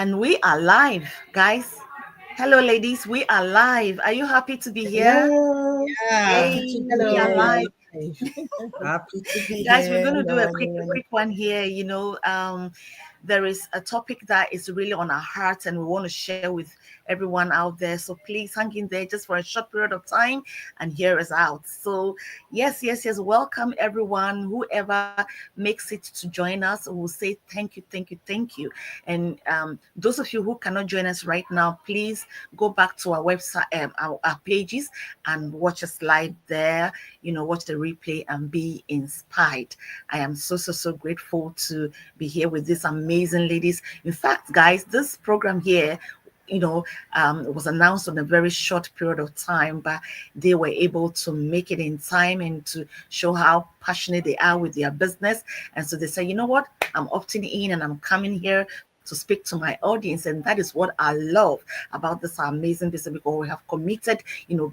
And we are live, guys. Hello, ladies. We are live. Are you happy to be here? Hello, Yay, happy to be we are here. Hello. live. You're live. Happy to be Guys, we're here. going to do Hello, a quick everyone. one here. There is a topic that is really on our hearts, and we want to share with everyone out there. So please hang in there just for a short period of time and hear us out. So, yes. Welcome, everyone. Whoever makes it to join us, we'll say thank you. And those of you who cannot join us right now, please go back to our website, our pages, and watch us live there. Watch the replay and be inspired. I am so grateful to be here with these amazing ladies. In fact, guys, this program here, was announced on a very short period of time, but they were able to make it in time and to show how passionate they are with their business. And so they say, you know what, I'm opting in and I'm coming here to speak to my audience. And that is what I love about this amazing business, because we have committed,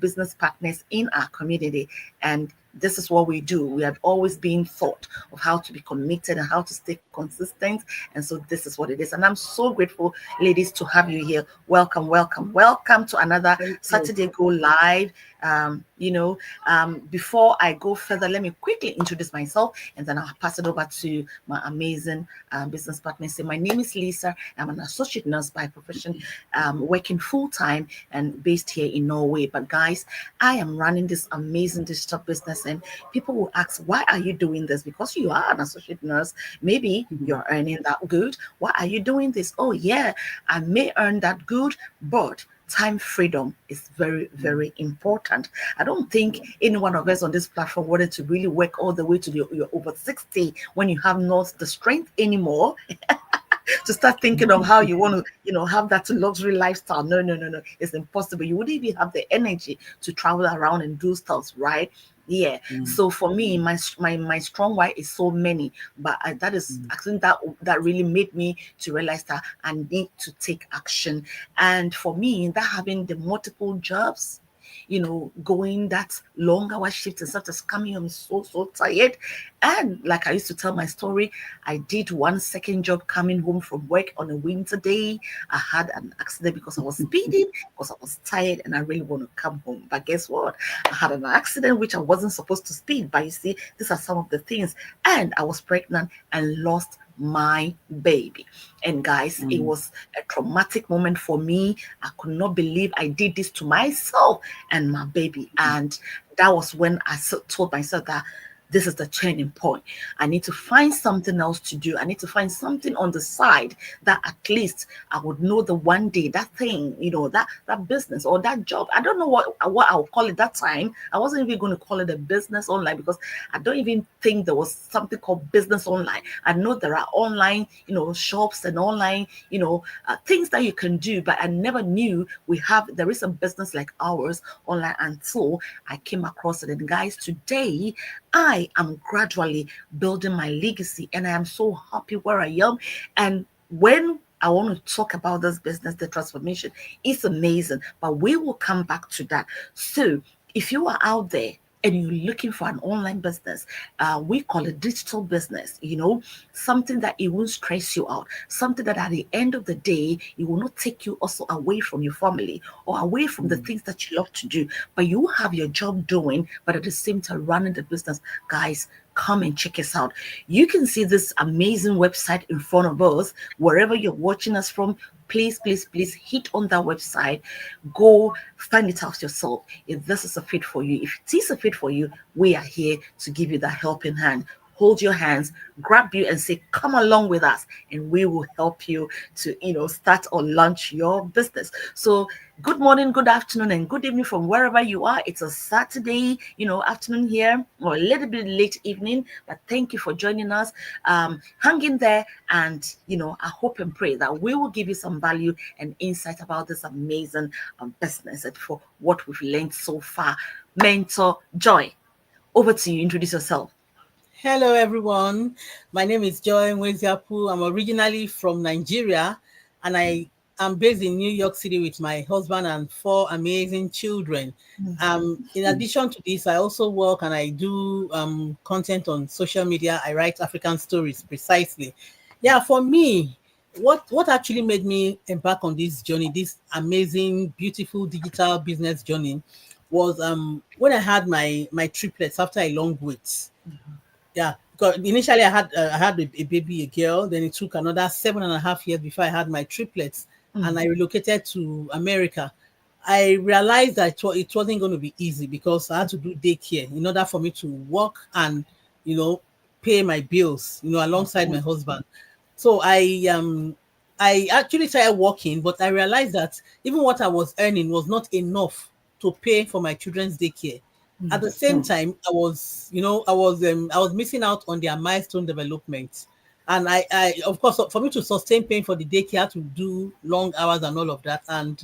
business partners in our community. And this is what we do. We have always been taught of how to be committed and how to stay consistent. And so this is what it is. And I'm so grateful, ladies, to have you here. Welcome to another Thank you. Saturday Go Live. Before I go further, let me quickly introduce myself, and then I'll pass it over to my amazing business partner. So my name is Lisa. I'm an associate nurse by profession, working full time and based here in Norway. But guys, I am running this amazing digital business, and people will ask, why are you doing this? Because you are an associate nurse. Maybe you're earning that good. Why are you doing this? Oh yeah, I may earn that good, but time freedom is very important. I don't think any one of us on this platform wanted to really work all the way to you're over 60 when you have not the strength anymore to start thinking of how you want to, have that luxury lifestyle. No. It's impossible. You wouldn't even have the energy to travel around and do stuff, right? Yeah. So for me, my strong why is so many, but that is, I think that really made me to realize that I need to take action. And for me, that having the multiple jobs, going that long hour shift and stuff that's coming, I'm so tired. And like I used to tell my story, I did one second job coming home from work on a winter day. I had an accident because I was speeding, because I was tired and I really want to come home. But guess what? I had an accident which I wasn't supposed to speed. But you see, these are some of the things. And I was pregnant and lost my baby. And guys, it was a traumatic moment for me. I could not believe I did this to myself and my baby. And that was when I told myself that this is the turning point. I need to find something else to do. I need to find something on the side that at least I would know the one day that thing, that business or that job. I don't know what I'll call it that time. I wasn't even going to call it a business online, because I don't even think there was something called business online. I know there are online, shops and online, things that you can do, but I never knew there is a business like ours online until I came across it. And guys, today I am gradually building my legacy, and I am so happy where I am. And when I want to talk about this business, the transformation is amazing, but we will come back to that. So if you are out there and you're looking for an online business, we call it digital business, something that it won't stress you out, something that at the end of the day, it will not take you also away from your family or away from the things that you love to do, but you have your job doing, but at the same time running the business. Guys, come and check us out. You can see this amazing website in front of us, wherever you're watching us from. Please hit on that website. Go find it out yourself. If this is a fit for you, if it is a fit for you, we are here to give you that helping hand. Hold your hands, grab you, and say, come along with us, and we will help you to, start or launch your business. So good morning, good afternoon, and good evening from wherever you are. It's a Saturday, afternoon here, or a little bit late evening, but thank you for joining us. Hang in there, and I hope and pray that we will give you some value and insight about this amazing business and for what we've learned so far. Mentor Joy, over to you. Introduce yourself. Hello, everyone. My name is Joy Mweziapu. I'm originally from Nigeria, and I am based in New York City with my husband and 4 amazing children. In addition to this, I also work and I do content on social media. I write African stories precisely. Yeah, for me, what actually made me embark on this journey, this amazing, beautiful digital business journey, was when I had my triplets after a long wait. Yeah, because initially I had a baby, a girl. Then it took another 7.5 years before I had my triplets, and I relocated to America. I realized that it wasn't going to be easy because I had to do daycare in order for me to work and, you know, pay my bills, alongside my husband. So I actually started working, but I realized that even what I was earning was not enough to pay for my children's daycare. At the same time, I was missing out on their milestone development. And I of course, for me to sustain paying for the daycare, I had to do long hours and all of that. And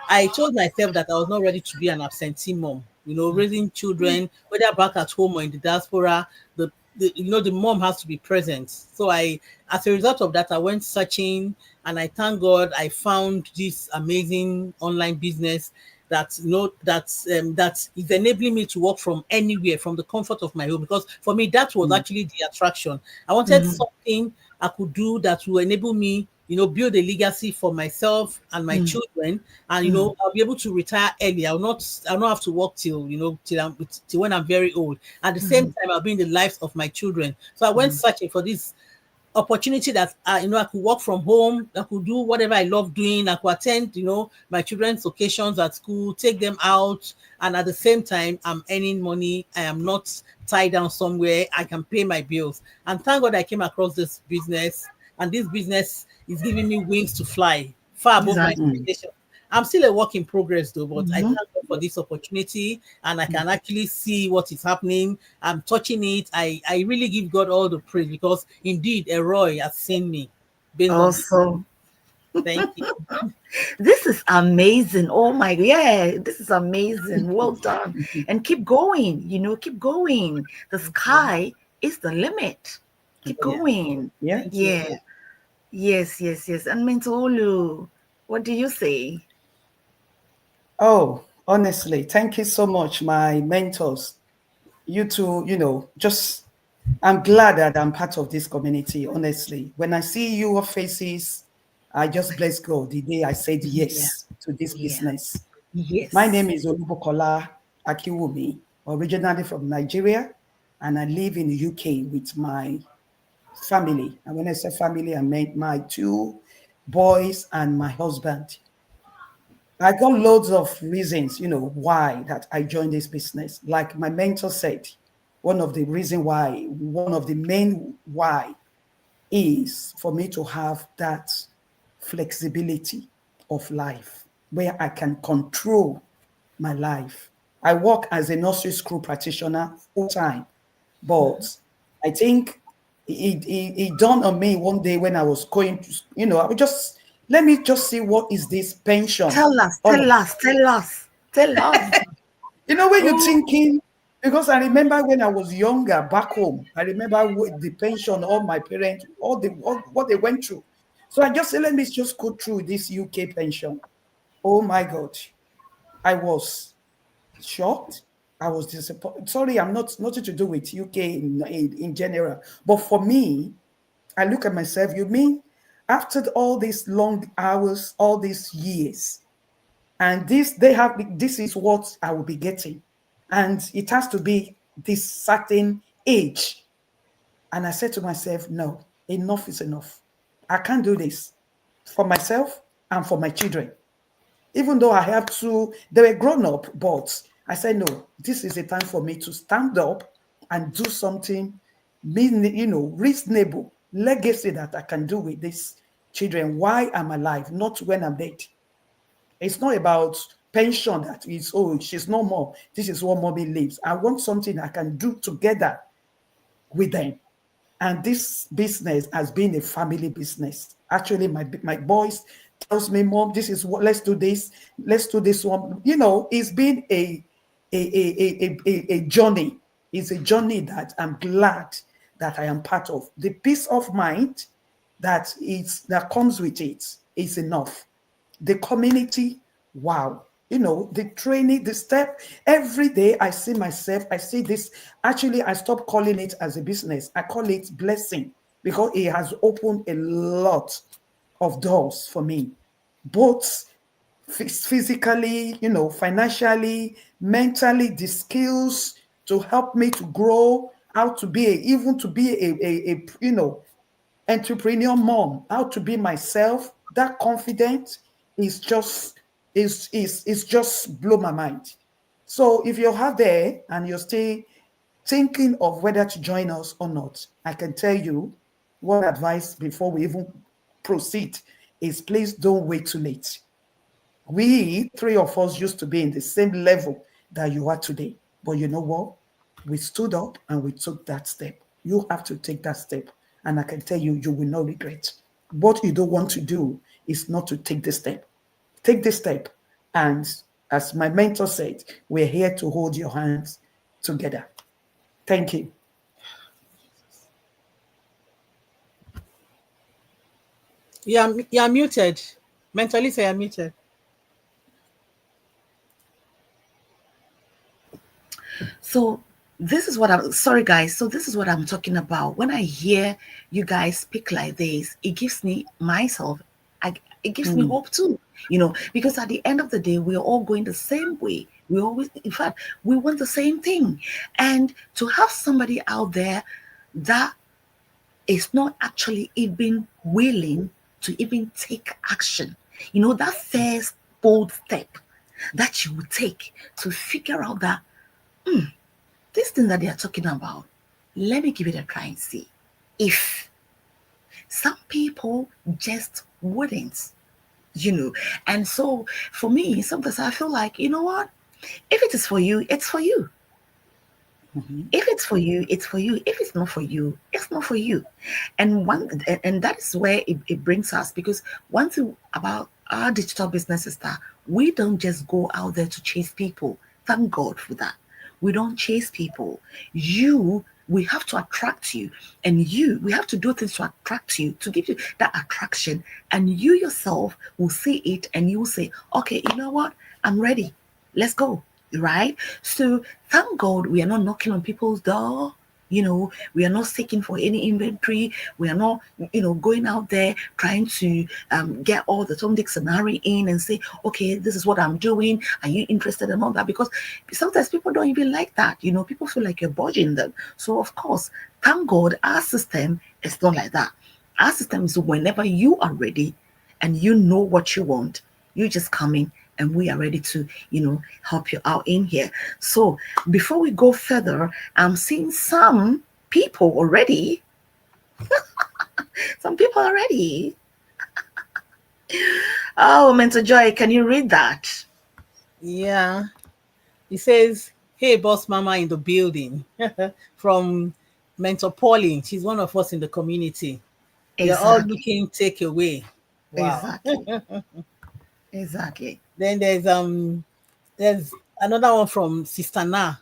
I told myself that I was not ready to be an absentee mom. Raising children, whether back at home or in the diaspora, the mom has to be present. So as a result of that, I went searching, and I thank God I found this amazing online business that is enabling me to work from anywhere, from the comfort of my home. Because for me, that was actually the attraction. I wanted something I could do that will enable me, build a legacy for myself and my children, and I'll be able to retire early. I'll not have to work till when I'm very old. At the same time, I'll be in the lives of my children. So I went searching for this opportunity that I could work from home, I could do whatever I love doing, I could attend my children's occasions at school, take them out, and at the same time I'm earning money. I am not tied down somewhere. I can pay my bills. And thank God I came across this business, and this business is giving me wings to fly far above my Exactly. expectations. I'm still a work in progress though, but I thank God for this opportunity, and I can actually see what is happening. I'm touching it. I really give God all the praise, because indeed a Roy has seen me based on this. Awesome. Thank you. This is amazing. Oh my, yeah, this is amazing. Well done. And keep going, keep going. The sky is the limit. Keep Yeah. going. Yeah. Thank you. Yeah. Yes, yes, yes. And Mentolu, what do you say? Oh, honestly, thank you so much, my mentors. You two, just I'm glad that I'm part of this community, honestly. When I see your faces, I just bless God the day I said Yeah, yes to this yeah. business. My Yes. name is Olubukola Akiwumi, originally from Nigeria, and I live in the UK with my family. And when I say family, I meant my two boys and my husband. I got loads of reasons, why that I joined this business. Like my mentor said, one of the main why is for me to have that flexibility of life where I can control my life. I work as a nursery school practitioner full time, but I think it dawned on me one day when I was going to, I would just let me just see what is this pension. Tell us, All tell us, tell us, tell us. when you're Oh, thinking, because I remember when I was younger back home, I remember the pension, all my parents, what they went through. So I just said, let me just go through this UK pension. Oh my God. I was shocked. I was disappointed. Sorry, I'm not nothing to do with UK in general. But for me, I look at myself, you mean after all these long hours, all these years, and this is what I will be getting. And it has to be this certain age. And I said to myself, no, enough is enough. I can't do this for myself and for my children. Even though I have to, they were grown up, but I said, no, this is a time for me to stand up and do something, reasonable legacy that I can do with these children while I'm alive, not when I'm dead. It's not about pension that is, oh, she's no more. This is what mommy lives. I want something I can do together with them. And this business has been a family business. Actually, my boys tells me, Mom, this is what let's do this one. It's been a journey. It's a journey that I'm glad that I am part of. The peace of mind that comes with it is enough. The community, wow. The training, the step, every day I see myself, I see this. Actually, I stopped calling it as a business. I call it blessing because it has opened a lot of doors for me, both physically, financially, mentally, the skills to help me to grow, how to be even to be a entrepreneur mom, how to be myself. That confidence is just blow my mind. So if you're out there and you're still thinking of whether to join us or not, I can tell you one advice before we even proceed is please don't wait too late. We, three of us, used to be in the same level that you are today. But you know what? We stood up and we took that step. You have to take that step. And I can tell you, you will not regret. What you don't want to do is not to take the step. Take the step. And as my mentor said, we're here to hold your hands together. Thank you. You're muted. Mentally say you're muted. So this is what I'm sorry guys. So this is what I'm talking about. When I hear you guys speak like this, it gives me myself, it gives me hope too, because at the end of the day, we're all going the same way. We always, in fact, we want the same thing. And to have somebody out there that is not actually even willing to even take action, that first bold step that you would take to figure out that this thing that they are talking about, let me give it a try and see if some people just wouldn't, And so for me, sometimes I feel like, you know what? If it is for you, it's for you. If it's for you, it's for you. If it's not for you, it's not for you. And that is where it brings us, because one thing about our digital business is that we don't just go out there to chase people. Thank God for that. We don't chase people. We have to attract you, and we have to do things to attract you, to give you that attraction, and you yourself will see it and you will say, okay, you know what? I'm ready. Let's go. Right? So thank God we are not knocking on people's door. We are not seeking for any inventory. We are not, going out there trying to get all the Tom, Dick, and Harry in and say, okay, this is what I'm doing. Are you interested in all that? Because sometimes people don't even like that. People feel like you're budging them. So of course, thank God our system is not like that. Our system is whenever you are ready and you know what you want, you just come in and we are ready to, help you out in here. So before we go further, I'm seeing some people already. Some people already. Oh, Mentor Joy, can you read that? Yeah. It says, hey, boss mama in the building from Mentor Pauline. She's one of us in the community. You're all looking takeaway. Wow. Exactly. Then there's another one from Sister Na.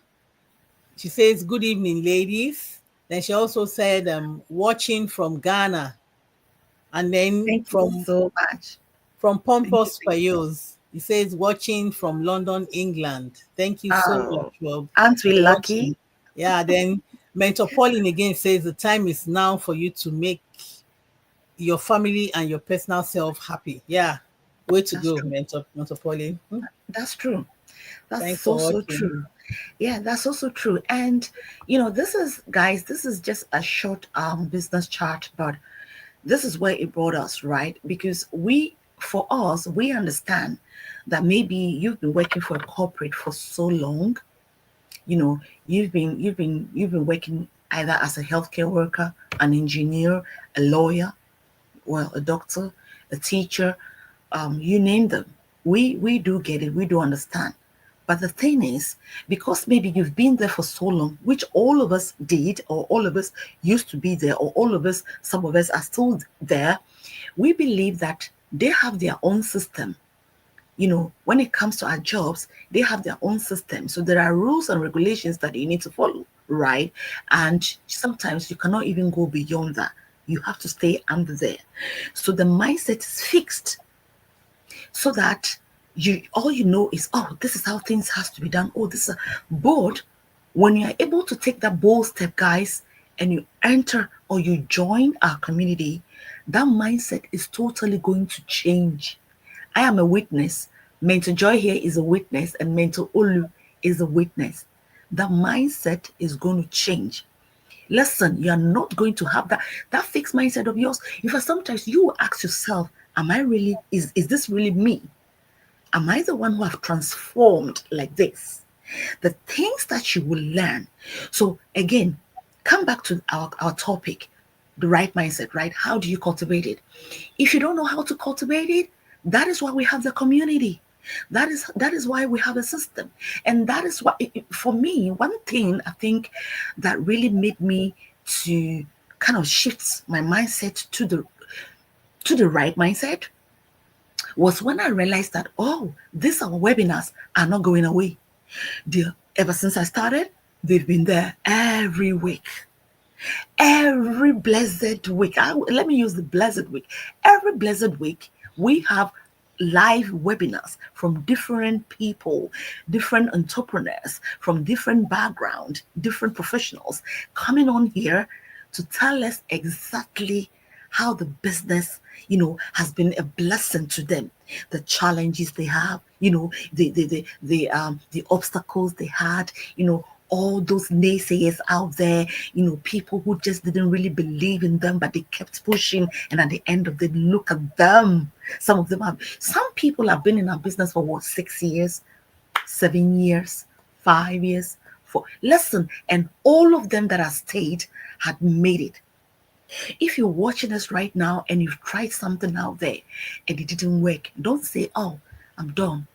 She says, good evening, ladies. Then she also said, watching from Ghana. And then Thank you so much. From Pompous Payos, he says, watching from London, England. Thank you so much, Rob. Aren't we lucky? Yeah, then Mentor Pauline again says, the time is now for you to make your family and your personal self happy. Yeah, way to go, Mentor Pauline. That's true. That's Thanks so true. Yeah, that's also true. And this is, guys, this is just a short business chart, but this is where it brought us, right? Because for us, we understand that maybe you've been working for a corporate for so long. You've been working either as a healthcare worker, an engineer, a lawyer, well, a doctor, a teacher, you name them. We do get it. We do understand. But the thing is, because maybe you've been there for so long, which all of us did, or all of us used to be there, or all of us, some of us are still there, we believe that they have their own system. When it comes to our jobs, they have their own system. So there are rules and regulations that you need to follow, right? And sometimes you cannot even go beyond that. You have to stay under there. So the mindset is fixed so that all you know is, oh, this is how things has to be done. Oh, this is but when you are able to take that bold step, guys, and you enter or you join our community, that mindset is totally going to change. I am a witness. Mentor Joy here is a witness, and Mentor Olu is a witness. The mindset is going to change. Listen, you're not going to have that fixed mindset of yours. In fact, sometimes you will ask yourself, am I really, is this really me? Am I the one who have transformed like this? The things that you will learn. So again, come back to our topic, the right mindset, right? How do you cultivate it? If you don't know how to cultivate it, that is why we have the community. That is why we have a system. And that is why, for me, one thing I think that really made me to kind of shift my mindset to the right mindset was when I realized that, oh, these our webinars are not going away. Ever since I started, they've been there every week. Every blessed week. Let me use the blessed week. Every blessed week, we have live webinars from different people, different entrepreneurs, from different background, different professionals coming on here to tell us exactly how the business, has been a blessing to them, the challenges they have, the obstacles they had, all those naysayers out there, people who just didn't really believe in them, but they kept pushing. And at the end of the day, look at them. Some people have been in our business for what, 6 years, 7 years, 5 years, listen, and all of them that have stayed had made it. If you're watching us right now and you've tried something out there and it didn't work, don't say, oh, I'm done.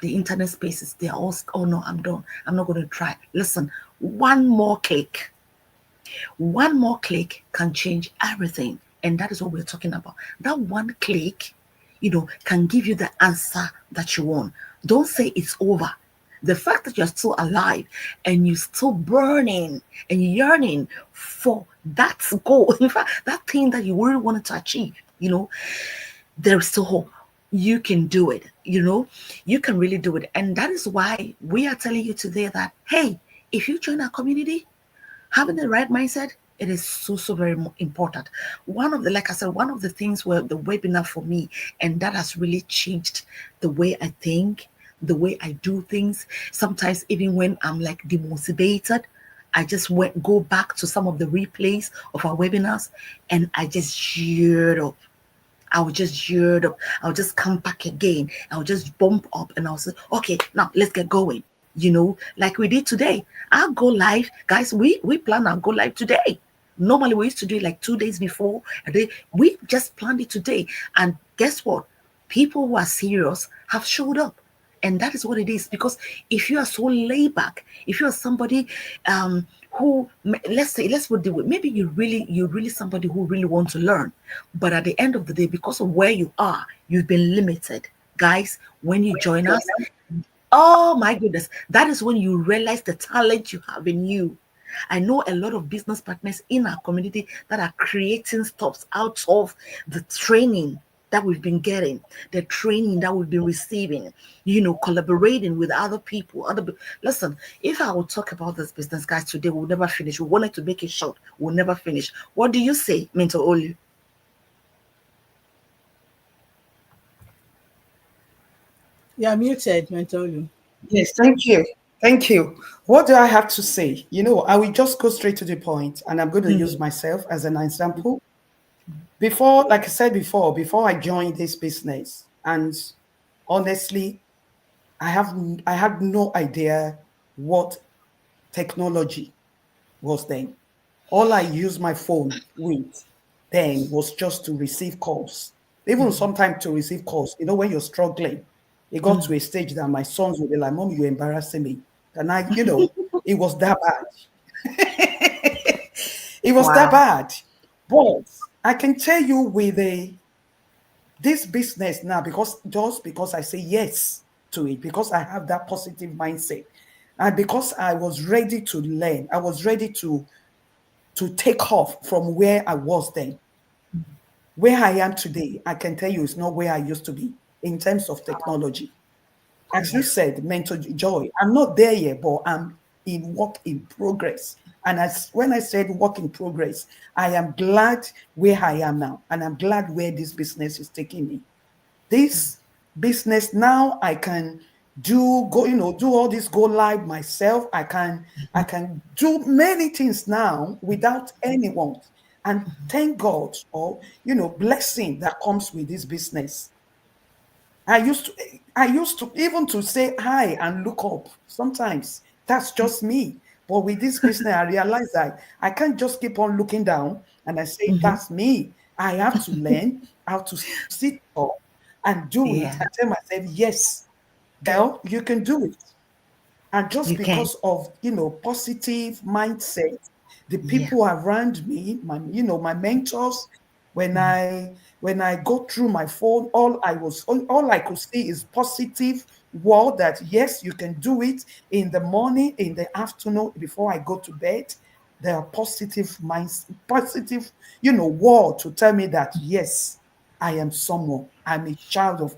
The internet spaces, they're all, oh no, I'm done. I'm not going to try. Listen, one more click can change everything. And that is what we're talking about. That one click, can give you the answer that you want. Don't say it's over. The fact that you're still alive and you're still burning and yearning for that goal, in fact, that thing that you really wanted to achieve, there's still hope. You can do it, you can really do it. And that is why we are telling you today that, hey, if you join our community, having the right mindset, it is so very important. Like I said, one of the things were the webinar for me, and that has really changed the way I think, the way I do things. Sometimes even when I'm like demotivated, I just go back to some of the replays of our webinars and I just cheered up. I'll just come back again. I'll just bump up and I'll say, okay, now let's get going. Like we did today. I'll go live. Guys, we plan our go live today. Normally we used to do it like 2 days before. We just planned it today. And guess what? People who are serious have showed up. And that is what it is. Because if you are so laid back, if you are somebody who, let's put it, maybe you're really somebody who really wants to learn, but at the end of the day, because of where you are, you've been limited. Guys, when you join us, oh my goodness, that is when you realize the talent you have in you. I know a lot of business partners in our community that are creating stuff out of the training that we've been getting, the training that we've been receiving, collaborating with other people. Listen, if I will talk about this business, guys, today, we'll never finish. We wanted to make it short. We'll never finish. What do you say, Mentor Olu? You're muted, Mentor Olu. Yes, thank you. Thank you. What do I have to say? I will just go straight to the point, and I'm going to use myself as an example. Before, like I said before I joined this business, and honestly, I had no idea what technology was then. All I used my phone with then was just to receive calls. Even sometimes to receive calls, when you're struggling, it got to a stage that my sons would be like, Mom, you're embarrassing me. And it was that bad. It was that Wow. bad. But I can tell you with this business now, because I say yes to it, because I have that positive mindset, and because I was ready to learn, I was ready to take off from where I was then. Where I am today, I can tell you it's not where I used to be in terms of technology. As you said, Mentor Joy, I'm not there yet, but I'm in work in progress. And when I said work in progress, I am glad where I am now, and I'm glad where this business is taking me. This business now, I can do all this, go live myself. I can do many things now without anyone. And thank God, or blessing that comes with this business. I used to even to say hi and look up. Sometimes that's just me. But with this business, I realize that I can't just keep on looking down and I say Mhm. that's me. I have to learn how to sit up and do it Yeah, and tell myself, yes, girl, you can do it. And just you can. because of positive mindset, the Yeah. people around me, my mentors, when Mhm. I go through my phone, all I could see is positive word that yes, you can do it in the morning, in the afternoon, before I go to bed. There are positive minds, positive, word to tell me that yes, I am someone, I'm a child of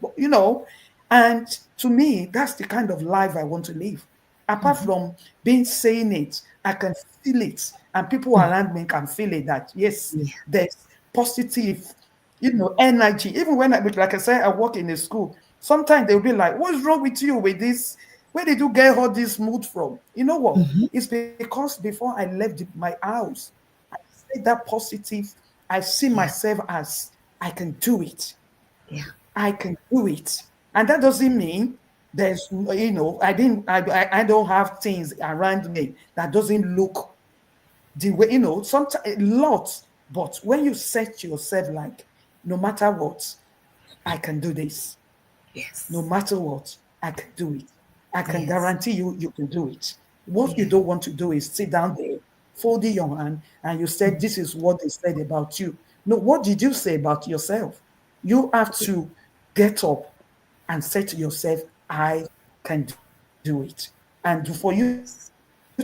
and to me, that's the kind of life I want to live. Apart Mhm. from being saying it, I can feel it, and people Mhm. around me can feel it that yes, Yeah. there's positive, energy. Even when like I said, I work in a school, sometimes they'll be like, "What's wrong with you with this? Where did you get all this mood from?" You know what? Mhm. It's because before I left my house, I said that positive. I see Yeah. myself as I can do it. Yeah. I can do it. And that doesn't mean I don't have things around me that doesn't look the way, sometimes a lot. But when you set yourself like, no matter what, I can do this. No Yes. matter what, I can do it. I can Yes. guarantee you can do it. What you Yeah. don't want to do is sit down there, folding your hand, and you said, this is what they said about you. No, what did you say about yourself? You have to get up and say to yourself, I can do it. And for you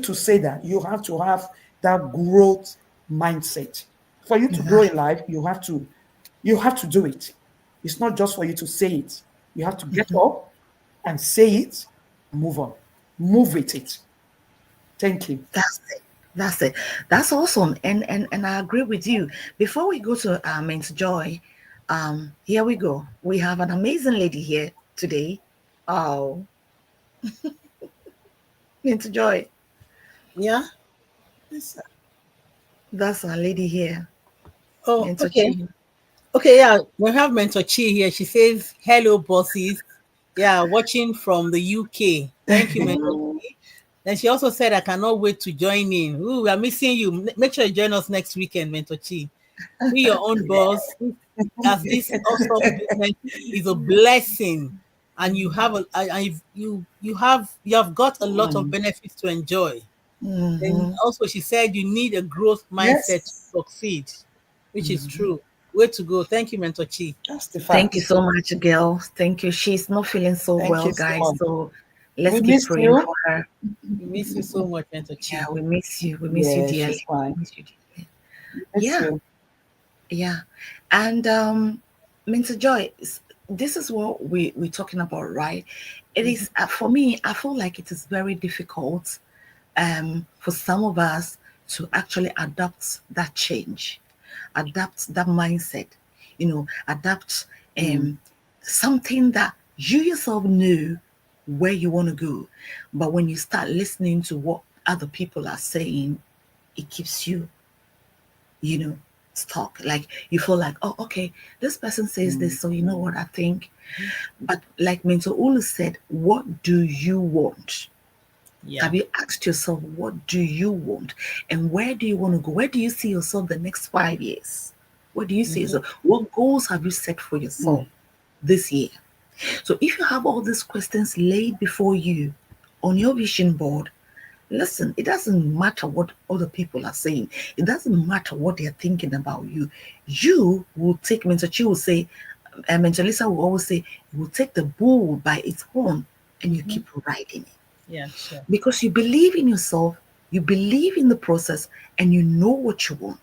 to say that, you have to have that growth mindset. For you to grow in life, Exactly. you have to do it. It's not just for you to say it. You have to get up and say it and move on. Move with it. Thank you. That's it. That's it. That's awesome. And I agree with you. Before we go to Mentor Joy, here we go. We have an amazing lady here today. Oh, Mentor Joy. Yeah. Yes, sir. That's our lady here. Oh, Mentor okay. Chi. Okay, yeah. We have Mentor Chi here. She says, hello, bosses. Yeah, watching from the UK. Thank you, Mentor Oh, Chi. Then she also said, I cannot wait to join in. Ooh, we are missing you. Make sure you join us next weekend, Mentor Chi. Be your own boss, as this awesome business is a blessing, and you have you have got a lot of mm, benefits to enjoy. Then Mm-hmm. also she said you need a growth mindset to yes, succeed, which is true. Way to go. Thank you, Mentor Chi. that's the Thank you fact. so much, girl. Thank you. She's not feeling so Thank well, you so guys. much. So let's We keep miss praying you. for her. We miss you so much, Mentor Yeah, Chi. we miss you. We miss you Yeah, she's dearly. fine. We miss you dearly. We miss Yeah, you. yeah. And Mr. Joy, this is what we're talking about, right? It is for me, I feel like it is very difficult for some of us to actually adapt that change, adapt that mindset, adapt Mm, um, something that you yourself knew where you want to go. But when you start listening to what other people are saying, it keeps you, you know, stuck. Like you feel like, oh, okay, this person says mm, this, so you know what I think. But like Mentor Olu said, what do you want? Yeah. Have you asked yourself, what do you want? And where do you want to go? Where do you see yourself the next 5 years? Where do you see yourself? What goals have you set for yourself mm, this year? So if you have all these questions laid before you on your vision board, listen, it doesn't matter what other people are saying. It doesn't matter what they're thinking about you. You will take, Mentor Chi will say, and Mentor Lisa will always say, you will take the bull by its horn and you keep riding it Yeah, sure. because you believe in yourself, you believe in the process, and you know what you want.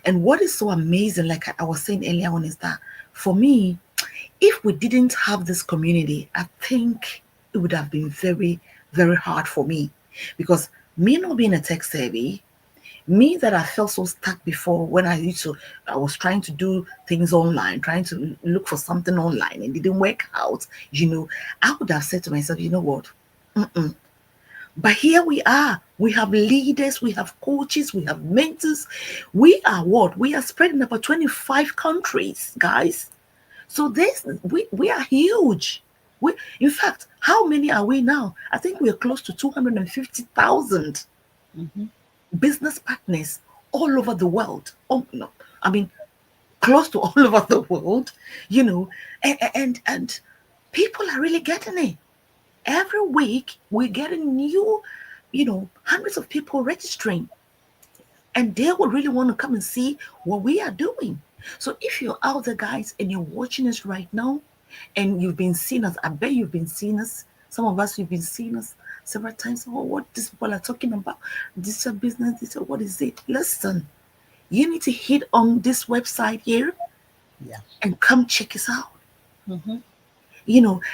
And what is so amazing, like I was saying earlier on, is that for me, if we didn't have this community, I think it would have been very, very hard for me because me not being a tech savvy, Me that I felt so stuck before when I was trying to do things online, trying to look for something online and it didn't work out, I would have said to myself, you know what? But here we are. We have leaders, we have coaches, we have mentors. We are what? We are spread in about 25 countries, guys. So we are huge. In fact, how many are we now? I think we are close to 250,000 business partners all over the world. Oh no, I mean close to all over the world, and people are really getting it. Every week we're getting new, hundreds of people registering, and they will really want to come and see what we are doing. So if you're out there, guys, and you're watching us right now, and you've been seeing us, I bet you've been seeing us. Some of us, you've been seeing us several times. Oh, what these people are talking about? This is a business. This is what is it? Listen, you need to hit on this website here, and come check us out.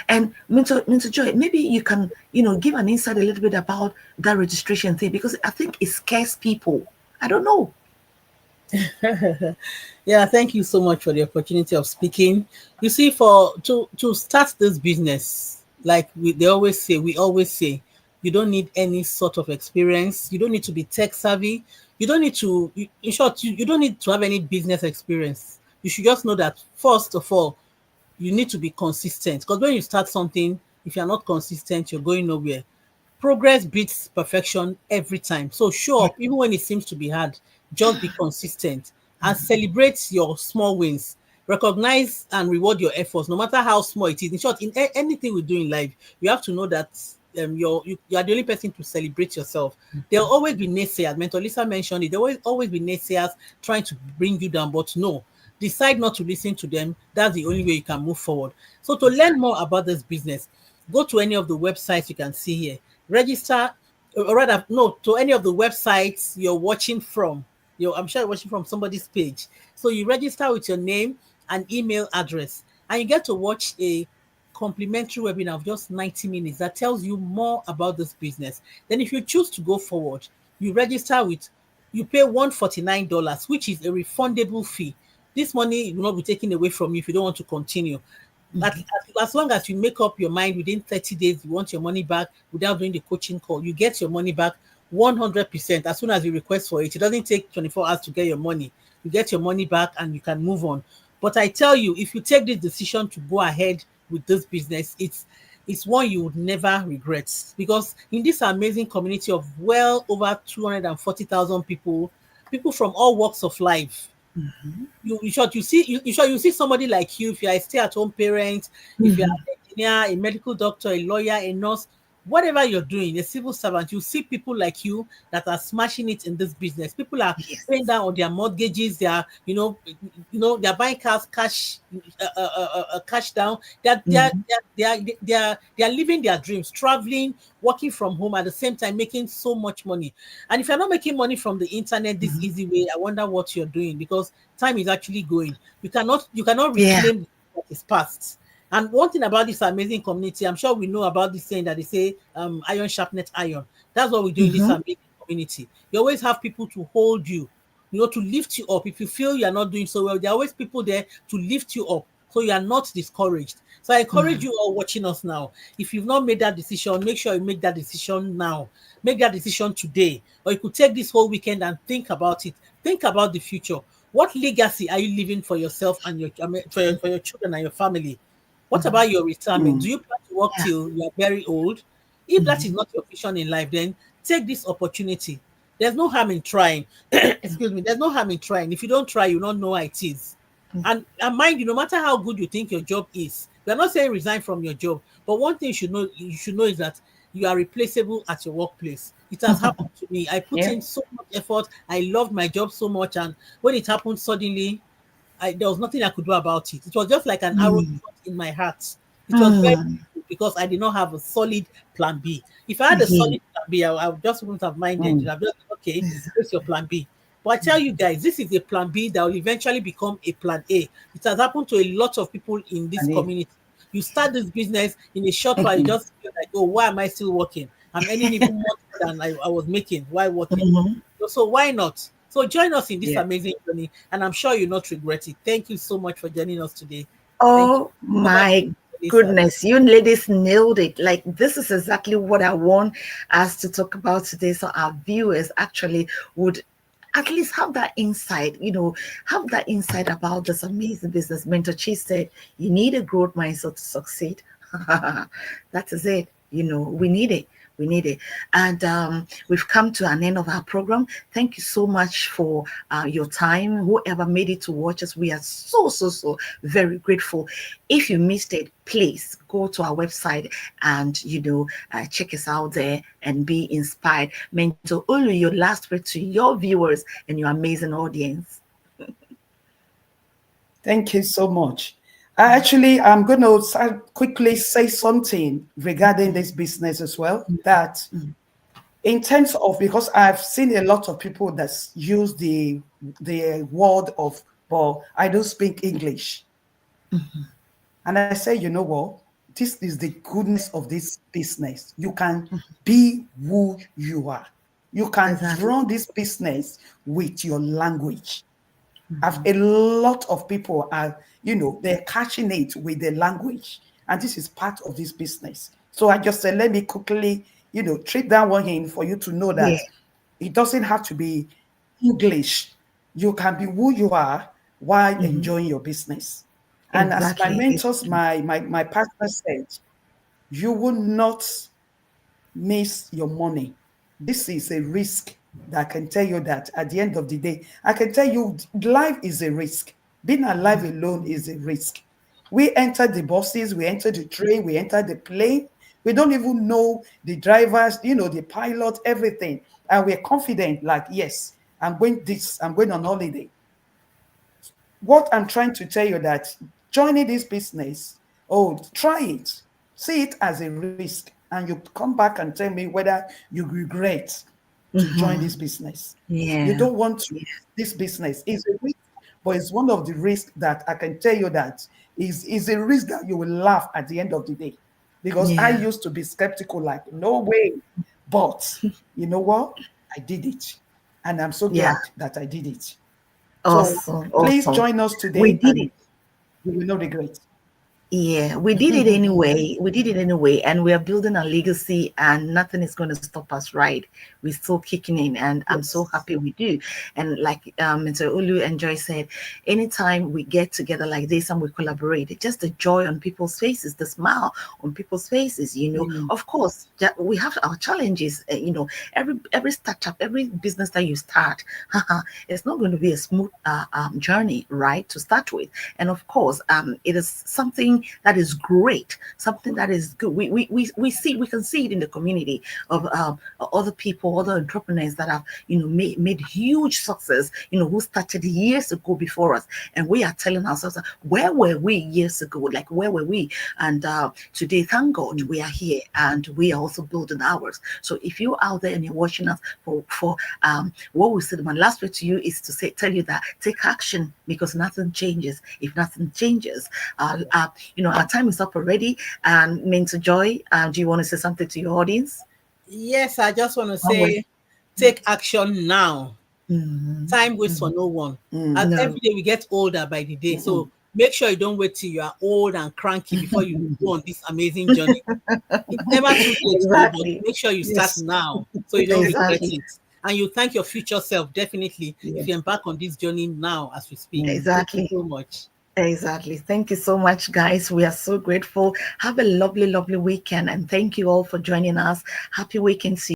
And Mentor Joy, maybe you can, give an insight a little bit about that registration thing, because I think it scares people. I don't know. Yeah, thank you so much for the opportunity of speaking. You see, to start this business, like we always say, you don't need any sort of experience. You don't need to be tech savvy. You don't need to, in short, you don't need to have any business experience. You should just know that first of all, you need to be consistent, because when you start something, if you're not consistent, you're going nowhere. Progress beats perfection every time. So show up even when it seems to be hard. Just be consistent and celebrate your small wins. Recognize and reward your efforts, no matter how small it is. In short, in anything we do in life, you have to know that you are the only person to celebrate yourself. There'll always be naysayers. Mentor Lisa mentioned it. There will always be naysayers trying to bring you down, but no, decide not to listen to them. That's the only way you can move forward. So to learn more about this business, go to any of the websites you can see here. Register, or rather, no, to any of the websites you're watching from. I'm sure you're watching from somebody's page. So you register with your name and email address, and you get to watch a complimentary webinar of just 90 minutes that tells you more about this business. Then if you choose to go forward, you pay $149, which is a refundable fee. This money will not be taken away from you if you don't want to continue. But as long as you make up your mind within 30 days, you want your money back without doing the coaching call, you get your money back 100% as soon as you request for it. It doesn't take 24 hours to get your money. You get your money back and you can move on. But I tell you, if you take this decision to go ahead with this business, it's one you would never regret, because in this amazing community of well over 240,000 people from all walks of life, you see somebody like you. If you're a stay-at-home parent, if you're an engineer, a medical doctor, a lawyer, a nurse, whatever you're doing, a civil servant, you see people like you that are smashing it in this business. People are paying down on their mortgages. They are, they're buying cars cash down. They're living their dreams, traveling, working from home at the same time, making so much money. And if you're not making money from the internet this easy way, I wonder what you're doing, because time is actually going. You cannot reclaim what is past. And one thing about this amazing community, I'm sure we know about this saying that they say, iron sharpeneth iron. That's what we do in this amazing community. You always have people to hold you, to lift you up. If you feel you're not doing so well, there are always people there to lift you up, so you are not discouraged. So I encourage you all watching us now. If you've not made that decision, make sure you make that decision now. Make that decision today. Or you could take this whole weekend and think about it. Think about the future. What legacy are you leaving for yourself and for your children and your family? What about your retirement? Do you plan to work till you are very old? If that is not your vision in life, then take this opportunity. There's no harm in trying. Excuse me. There's no harm in trying. If you don't try, you don't know how it is. And mind you, no matter how good you think your job is, we're not saying resign from your job, but one thing you should know is that you are replaceable at your workplace. It has happened to me. I put in so much effort. I loved my job so much, and when it happened suddenly, there was nothing I could do about it. It was just like an arrow in my heart. It was very difficult because I did not have a solid plan B. If I had a solid plan B, I just wouldn't have minded. I'd just okay, what's your plan B? But I tell you guys, this is a plan B that will eventually become a plan A. It has happened to a lot of people in this community. You start this business in a short while, you just feel like, oh, why am I still working? I'm earning even more than I was making while working. So why not? So join us in this Yeah. amazing journey, and I'm sure you'll not regret it. Thank you so much for joining us today. Thank you. Oh Over to my you, Lisa. goodness, you ladies nailed it. Like, this is exactly what I want us to talk about today. So our viewers actually would at least have that insight, have that insight about this amazing business. Mentor Chi said, you need a growth mindset to succeed. That is it. We need it. We need it. And we've come to an end of our program. Thank you so much for your time. Whoever made it to watch us, we are so, so, so very grateful. If you missed it, please go to our website and, check us out there and be inspired. Mentor Olu, your last word to your viewers and your amazing audience. Thank you so much. I'm going to quickly say something regarding this business as well. That in terms of, because I've seen a lot of people that use the word of, well, I don't speak English. And I say, you know what? This is the goodness of this business. You can be who you are. You can Exactly. run this business with your language. A lot of people are, they're catching it with their language. And this is part of this business. So I just said, let me quickly, treat that one in for you to know Yeah. that it doesn't have to be English. You can be who you are while enjoying your business. And as my Exactly. mentors, my partner said, you will not miss your money. This is a risk that I can tell you that at the end of the day, I can tell you life is a risk. Being alive alone is a risk. We enter the buses, we enter the train, we enter the plane. We don't even know the drivers, the pilot, everything. And we're confident, like, yes, I'm going on holiday. What I'm trying to tell you that joining this business, oh, try it. See it as a risk. And you come back and tell me whether you regret to join this business. You Yeah. don't want to. This business is a risk, but it's one of the risks that I can tell you that is a risk that you will laugh at the end of the day. Because I Yeah. used to be skeptical, like, no way. But you know what? I did it. And I'm so Yeah. glad that I did it. So Awesome. please Awesome. join us We today did and it. you will not regret. Yeah, we did it anyway. We did it anyway, and we are building a legacy, and nothing is going to stop us, right? We're still kicking in, and I'm so Yes. happy we do. And like Mr. Ulu and Joy said, anytime we get together like this and we collaborate, it's just the joy on people's faces, the smile on people's faces. Mm, Of course, we have our challenges. Every startup, every business that you start, it's not going to be a smooth journey, right? To start with, and of course, it is something that is great, something that is good. We can see it in the community of other people, other entrepreneurs that have made huge success, who started years ago before us, and we are telling ourselves, where were we years ago? Like, where were we? And today, thank God, we are here, and we are also building ours. So if you're out there and you're watching us for what we said, my last word to you is to tell you that take action, because nothing changes if nothing changes. Our time is up already. And Mentor Joy, do you want to say something to your audience? Yes, I just want to One word. say take action now. Mhm. Time waits for no one. As mm, every No. day we get older by the day. mm, So make sure you don't wait till you are old and cranky before you go on this amazing journey. It's never too late though, but Exactly. make sure you start yes. now so you don't regret Exactly. it. And you thank your future self definitely Yeah. if you embark on this journey now as we speak. Mm. Thank you Exactly. so much. Exactly. Thank you so much, guys. We are so grateful. Have a lovely, lovely weekend. And thank you all for joining us. Happy weekend. See